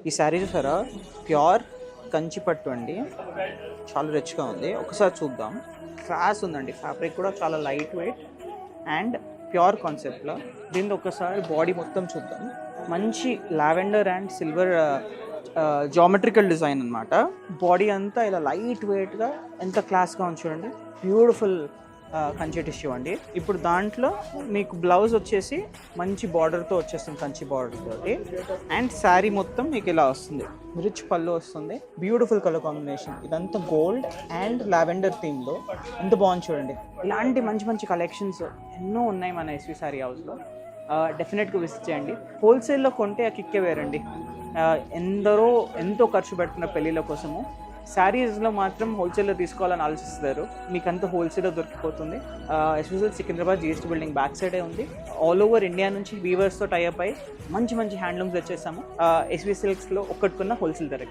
ఈ శారీ చూసారా, ప్యూర్ కంచి పట్టు అండి, చాలా రిచ్గా ఉంది. ఒకసారి చూద్దాం. క్లాస్ ఉందండి, ఫ్యాబ్రిక్ కూడా చాలా లైట్ వెయిట్ అండ్ ప్యూర్ కాన్సెప్ట్లో. దీని ఒకసారి బాడీ మొత్తం చూద్దాం. మంచి lavender and silver geometrical design అనమాట. బాడీ అంతా ఇలా లైట్ వెయిట్గా ఎంత క్లాస్గా ఉంది చూడండి. బ్యూటిఫుల్ కంచి టిష్యూ అండి. ఇప్పుడు దాంట్లో మీకు బ్లౌజ్ వచ్చేసి మంచి బార్డర్తో వచ్చేస్తుంది, కంచి బార్డర్ తోటి. అండ్ శారీ మొత్తం మీకు ఇలా వస్తుంది, రిచ్ పళ్ళు వస్తుంది. Beautiful colour combination. ఇదంతా గోల్డ్ అండ్ లావెండర్ థీమ్లో ఎంత బాగుంది చూడండి. ఇలాంటి మంచి మంచి కలెక్షన్స్ ఎన్నో ఉన్నాయి మన ఎస్వి శారీ హౌస్లో. డెఫినెట్గా విజిట్ చేయండి. హోల్సేల్లో కొంటే ఆ కిక్కే వేరండి. ఎంతో ఖర్చు పెడుతున్న పెళ్ళిళ్ళ కోసము శారీస్లో మాత్రం హోల్సేల్లో తీసుకోవాలని ఆలోచిస్తారు. మీకు అంతా హోల్సేల్లో దొరికిపోతుంది. Special Secunderabad GST building back సైడే ఉంది. ఆల్ ఓవర్ ఇండియా నుంచి వీవర్స్తో టైఅప్ అయ్యి మంచి మంచి హ్యాండ్లూమ్స్ వచ్చేసాము. ఎస్వి సిల్క్స్లో ఒక్కటికున్న హోల్సేల్ ధరకి.